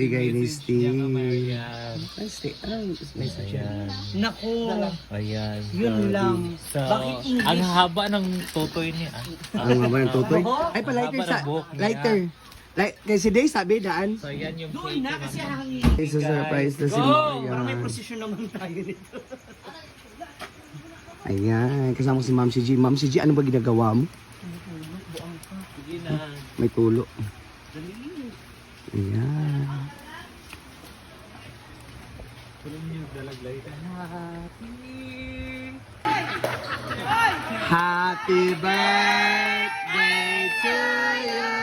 bigay ni Steve. Ayan. Ay, Steve. Anong message yan? Nako, Ayan. yun lang. So, Bakit English? ang haba ng tutoy niya. Ang mama ng tutoy? Ay, pa lighter Haba sa... ng buhok niya. Lighter. Kasi Day sabi daan. So, yan yung Doon na cake kasi naman. hangin. It's a surprise na si Parang may Maria. posisyon naman tayo dito. Ayan, kasama si Ma'am si G. Ma'am si G, ano ba ginagawa mo? Sige na. May tulo. Ayan. Tulong niyo, dalaglay ka. Happy birthday to you.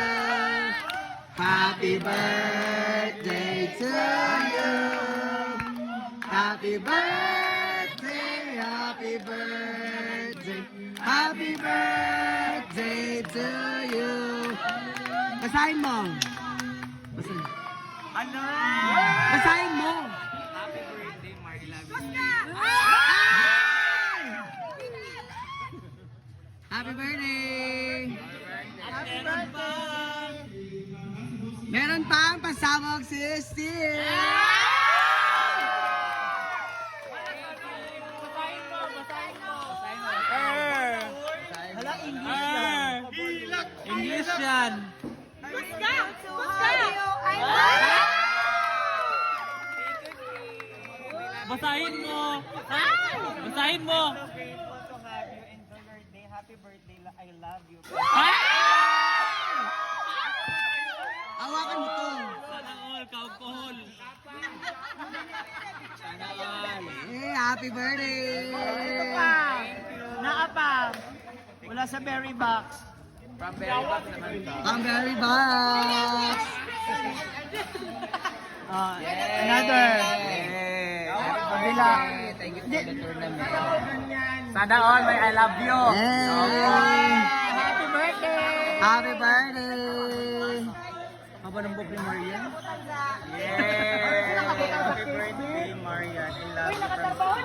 Happy birthday to you. Happy birthday, happy birthday, happy birthday to you. Basahin mo. Basahin. Ano? Basahin mo. Happy birthday, Marla. Happy birthday. Happy birthday! Meron pang pasabog si Steve. Hala, English yan. English yan. Basahin mo. Basahin mo. Happy birthday, I love you. Hawakan mo to. Sana all, kaukohol. Sana all. Happy birthday. Naapa. Wala sa berry box. From very back naman to. Ang very box. Another. Kabilang. Thank you for the tournament. Sana all, may I love you. Happy birthday! Happy birthday. Haba ng buhok ni Marian. Yay! Happy birthday, Marian. I love you from...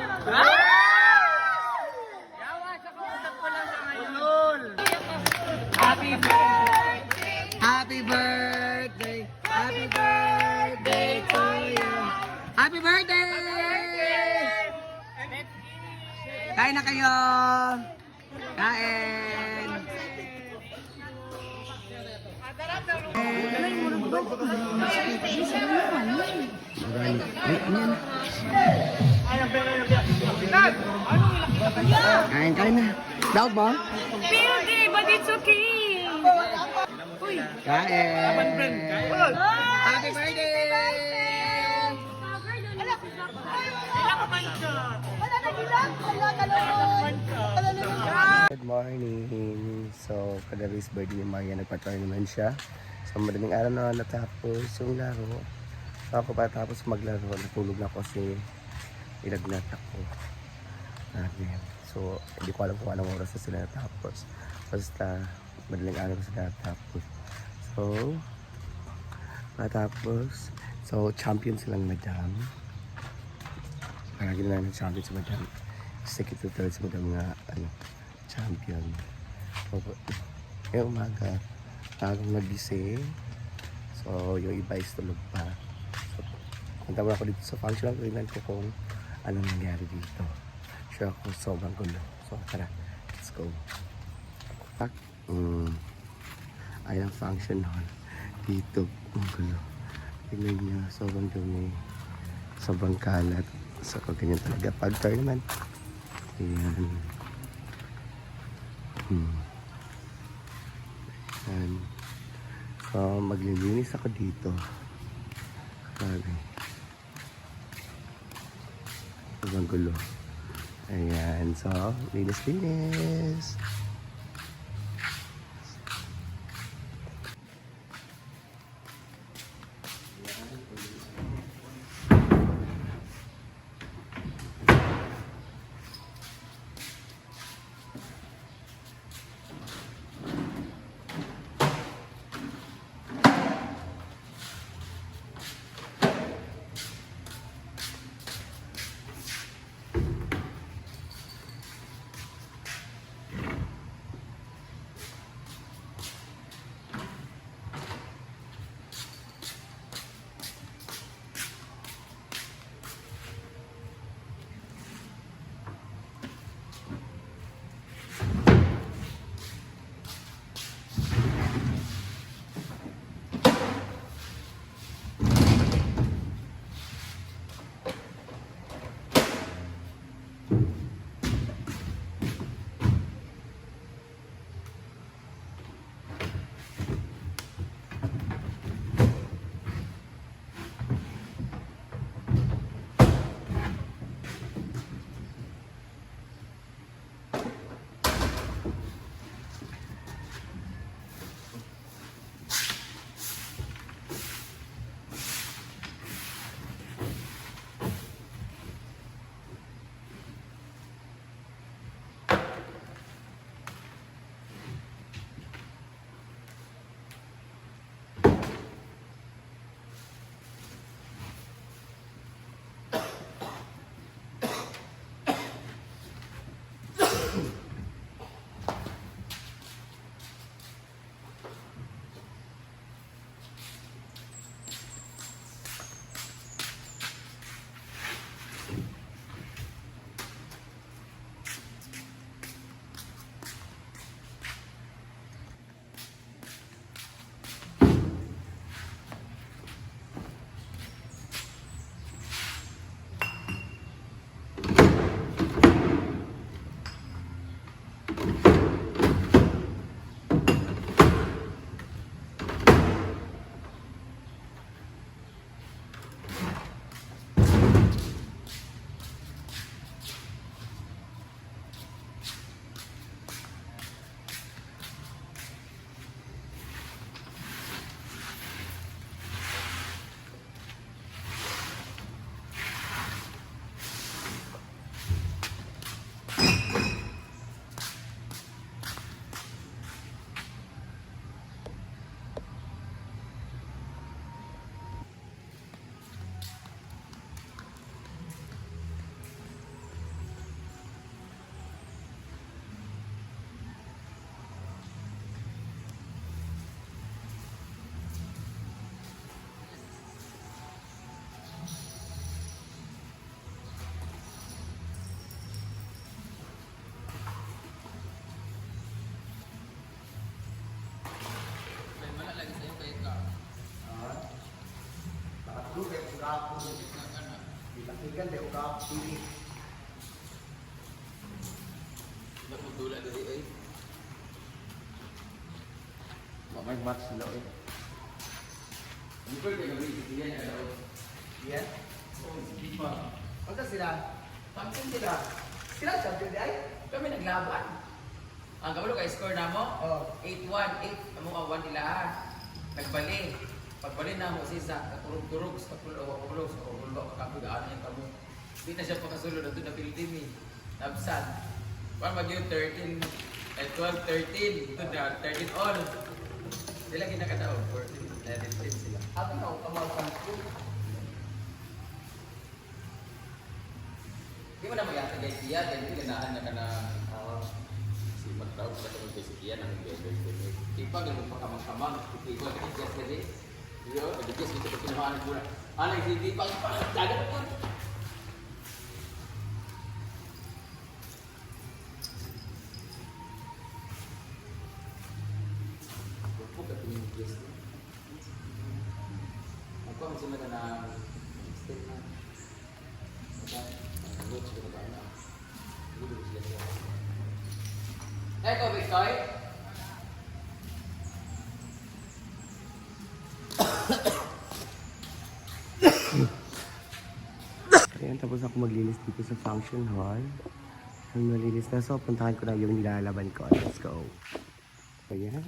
Yawa, sa kausap ko lang sa ngayon. Happy birthday! Happy birthday. Happy birthday to you. Happy birthday. Kain na kayo. Kain. Kain na. Daw ba? Pildi, but it's okay. Kain. Happy birthday. Good morning. So, kadabis birthday ni Maria, nagpa-try naman siya. So, madaling araw na natapos yung laro. So, ako pa tapos maglaro, natulog na ako kasi ilagnat ako. So, hindi ko alam kung anong oras na sila natapos. Basta, madaling araw na sila natapos. So, matapos. So, champion silang madam. Parang ginawa ng champion si madam. Second to third si madam nga, champion. So, ngayong umaga, bagong nagising. So, yung iba is tulog pa. So, punta mo ako dito sa functional agreement ko kung anong nangyari dito. Sure ako, sobrang gulo. So, tara, let's go. Ayan ang function hall. Dito, ang gulo. Tingnan nyo, sobrang dumi. Sobrang kalat. So, ganyan talaga pag tournament. Ayan. Ayan. So, maglilinis ako dito. Grabe. Sobrang gulo. Ayan. So, linis-linis. Dugay, ugapon. Bilakigan, de ugapon. Nagmudula dali ay. Mamay match sila eh. Hindi ko yung gagawin yan na daw. Yan? Oo, sige pa. Pagka sila, Pagsin sila. sila champion di ay? Kami naglaban. Ang kabalo kay score na mo. Oo. 8-1, 8 amo ang 1 nila. Nagbali. Pagbali na mo si Zach, katurog-turog sa kapulo sa kapulo kakapigaan niya kamo. Hindi na siya pakasulod na doon na building eh. Nabsan. Para mag-yun 13 at 12, 13. Ito na, 13 all. Sila kinakataon, 14, 11 sila. Ato na, kamawag ko. Di mo na magyata kay Tia, dahil hindi ganahan na ka na si mag-crowd sa kung kay si Tia nang hindi. Di pa, ganun pa kamang-kamang. Di ko, nag-adjust na din. Di ko, nag-adjust dito pa kinamaan ko na. Di pa, dagat po. Huwag ka pinag-adjust. Ako ang sila ka na statement. Eko, Victoy. Ayan, tapos ako maglinis dito sa function hall. Ang malinis na. So, puntahan ko na yung nilalaban ko. Let's go. Ayan.